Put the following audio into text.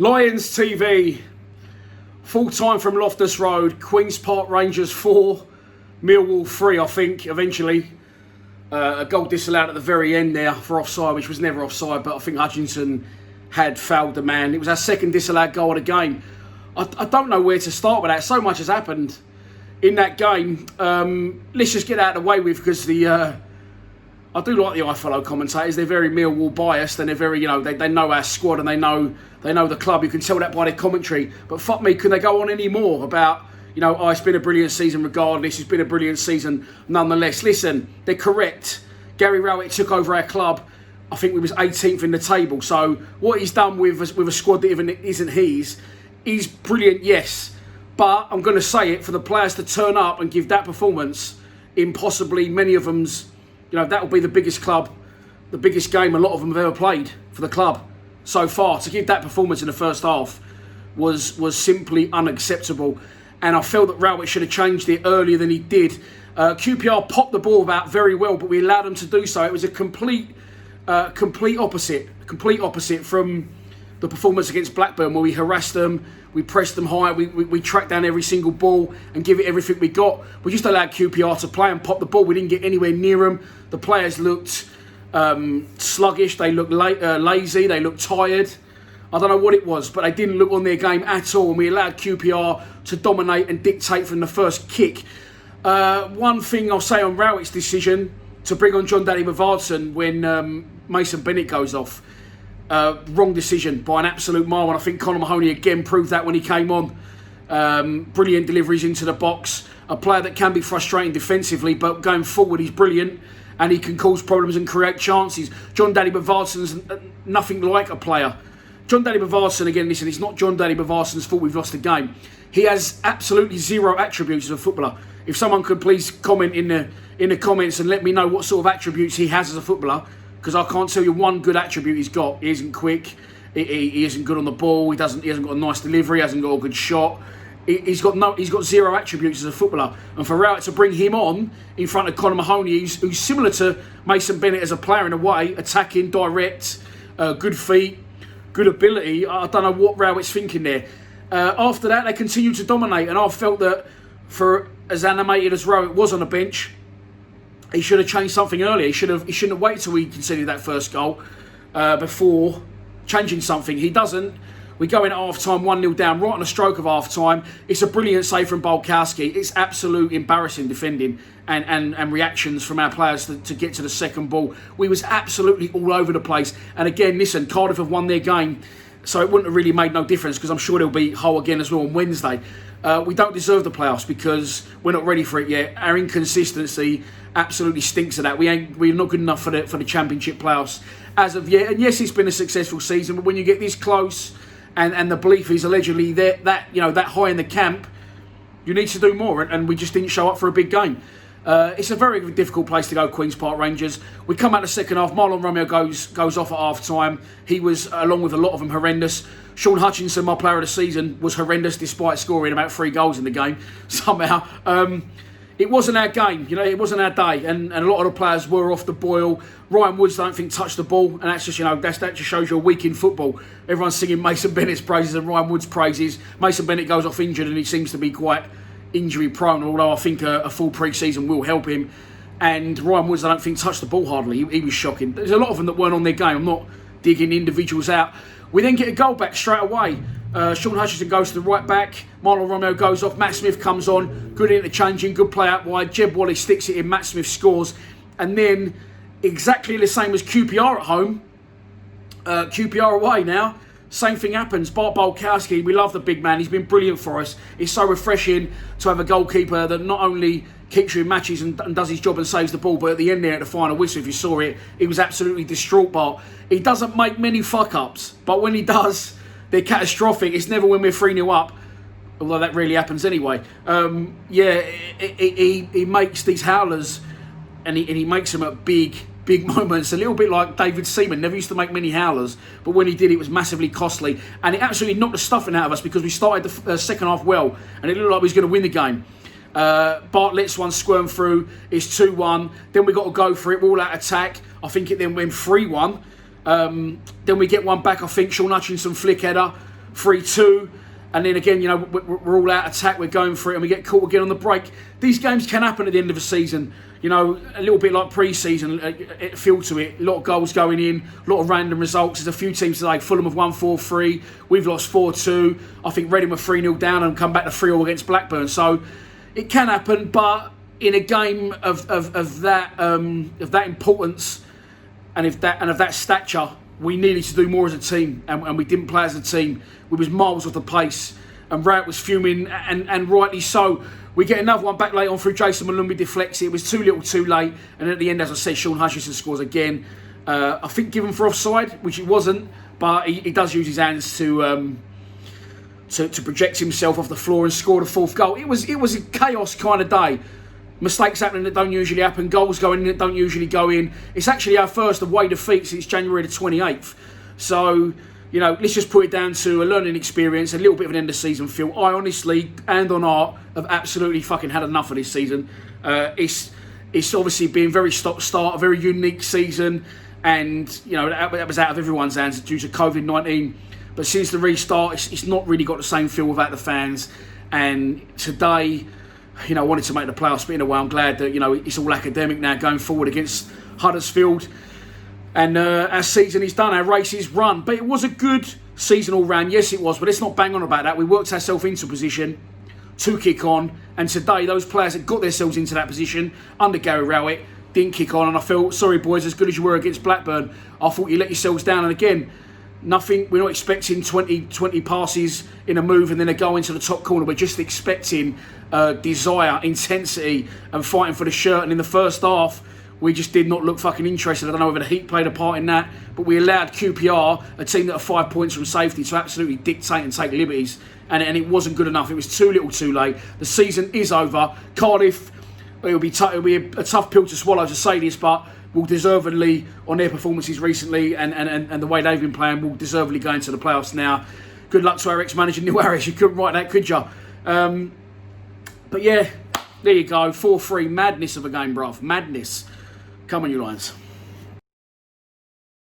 Lions TV, full time from Loftus Road, Queen's Park Rangers 4, Millwall 3, I think, eventually. A goal disallowed at the very end there for offside, which was never offside, but I think Hutchinson had fouled the man. It was our second disallowed goal of the game. I don't know where to start with that. So much has happened in that game. Let's just get out of the way with, because I do like the iFollow commentators. They're very Millwall biased, and they're very, they know our squad and they know the club. You can tell that by their commentary. But fuck me, can they go on any more about, it's been a brilliant season regardless. It's been a brilliant season nonetheless. Listen, they're correct. Gary Rowett took over our club. I think we was 18th in the table. So what he's done with a squad that even isn't his, is brilliant, yes. But I'm going to say it, for the players to turn up and give that performance in possibly many of them's, that will be the biggest club, the biggest game a lot of them have ever played for the club so far. To give that performance in the first half was simply unacceptable. And I felt that Rowett should have changed it earlier than he did. QPR popped the ball about very well, but we allowed them to do so. It was a complete opposite from the performance against Blackburn, where we harassed them, we pressed them high, we tracked down every single ball and give it everything we got. We just allowed QPR to play and pop the ball. We didn't get anywhere near them. The players looked sluggish, they looked lazy, they looked tired. I don't know what it was, but they didn't look on their game at all, and we allowed QPR to dominate and dictate from the first kick. One thing I'll say on Rowett's decision to bring on John Daddy Bavardson when Mason Bennett goes off. Wrong decision by an absolute mile, and I think Conor Mahoney again proved that when he came on. Brilliant deliveries into the box. A player that can be frustrating defensively, but going forward he's brilliant and he can cause problems and create chances. John Daddy Bavarson's nothing like a player. John Daddy Bavardson, again, listen, it's not John Daddy Bavarson's fault we've lost the game. He has absolutely zero attributes as a footballer. If someone could please comment in the comments and let me know what sort of attributes he has as a footballer, because I can't tell you one good attribute he's got. He isn't quick. He isn't good on the ball. He hasn't got a nice delivery. He hasn't got a good shot. He's got zero attributes as a footballer. And for Rowett to bring him on in front of Conor Mahoney, who's similar to Mason Bennett as a player in a way, attacking, direct, good feet, good ability. I don't know what Rowett's thinking there. After that, they continued to dominate, and I felt that for as animated as Rowett was on the bench, he should have changed something earlier. He shouldn't have waited till he conceded that first goal before changing something. He doesn't. We go in at half-time 1-0 down, right on the stroke of half-time. It's a brilliant save from Bulkowski. It's absolute embarrassing defending and reactions from our players to get to the second ball. We was absolutely all over the place. And again, listen, Cardiff have won their game, so it wouldn't have really made no difference, because I'm sure they'll be Hull again as well on Wednesday. We don't deserve the playoffs because we're not ready for it yet. Our inconsistency absolutely stinks of that. We're not good enough for the Championship playoffs as of yet. And yes, it's been a successful season, but when you get this close and the belief is allegedly that high in the camp, you need to do more. And we just didn't show up for a big game. It's a very difficult place to go, Queen's Park Rangers. We come out the second half. Marlon Romeo goes off at half time. He was, along with a lot of them, horrendous. Sean Hutchinson, my player of the season, was horrendous despite scoring about 3 goals in the game somehow. It wasn't our game, it wasn't our day, and a lot of the players were off the boil. Ryan Woods, I don't think, touched the ball, and that's just, that just shows you're weak in football. Everyone's singing Mason Bennett's praises and Ryan Woods' praises. Mason Bennett goes off injured, and he seems to be quite injury prone, although I think a full pre-season will help him. And Ryan Woods, I don't think, touched the ball hardly. He was shocking. There's a lot of them that weren't on their game. I'm not digging individuals out. We then get a goal back straight away. Sean Hutchinson goes to the right back. Marlon Romeo goes off. Matt Smith comes on. Good interchanging. Good play out wide. Jeb Wally sticks it in. Matt Smith scores. And then, exactly the same as QPR at home, QPR away now, same thing happens. Bart Bulkowski, we love the big man. He's been brilliant for us. It's so refreshing to have a goalkeeper that not only keeps you in matches and does his job and saves the ball, but at the end there, at the final whistle, if you saw it, he was absolutely distraught. Bart. He doesn't make many fuck-ups, but when he does, they're catastrophic. It's never when we're 3-0 up, although that really happens anyway. He makes these howlers, and he makes them at big moments. A little bit like David Seaman. Never used to make many howlers, but when he did, it was massively costly. And it absolutely knocked the stuffing out of us, because we started the second half well, and it looked like we was going to win the game. Bart lets one squirm through. It's 2-1. Then we got to go for it. We're all out attack. I think it then went 3-1. Then we get one back. I think Sean Hutchinson flick header. 3-2. And then again, we're all out attack, we're going for it, and we get caught again on the break. These games can happen at the end of the season. A little bit like pre-season, it feel to it. A lot of goals going in, a lot of random results. There's a few teams today. Fulham have won 4-3. We've lost 4-2. I think Reading were 3-0 down and come back to 3-all against Blackburn. So it can happen, but in a game of that importance and of that stature, we needed to do more as a team, and we didn't play as a team. We was miles off the pace, and Rout was fuming, and rightly so. We get another one back late on through Jason Malumbi deflects it. It was too little too late, and at the end, as I said, Sean Hutchinson scores again. I think given for offside, which it wasn't, but he does use his hands to project himself off the floor and score the fourth goal. It was a chaos kind of day. Mistakes happening that don't usually happen, goals going in that don't usually go in. It's actually our first away defeat since January the 28th. So, let's just put it down to a learning experience, a little bit of an end of season feel. I honestly, and on art, have absolutely fucking had enough of this season. It's obviously been very stop-start, a very unique season, and, that was out of everyone's hands due to COVID-19. But since the restart, it's not really got the same feel without the fans. And today, I wanted to make the playoffs, but in a way I'm glad that, it's all academic now going forward against Huddersfield. And our season is done, our race is run. But it was a good season all round. Yes, it was, but let's not bang on about that. We worked ourselves into a position to kick on. And today, those players that got themselves into that position under Gary Rowett didn't kick on. And I felt, sorry boys, as good as you were against Blackburn, I thought you let yourselves down. And again, nothing, we're not expecting 20 passes in a move and then a go into the top corner. We're just expecting desire, intensity and fighting for the shirt. And in the first half, we just did not look fucking interested. I don't know whether the heat played a part in that, but we allowed QPR, a team that are 5 points from safety, to absolutely dictate and take liberties. And it wasn't good enough. It was too little too late. The season is over. Cardiff, it'll be a tough pill to swallow to say this, but will deservedly, on their performances recently and the way they've been playing, will deservedly go into the playoffs now. Good luck to our ex-manager Neil Harris. You couldn't write that, could you? But yeah, there you go. 4-3. Madness of a game, bruv. Madness. Come on, you Lions.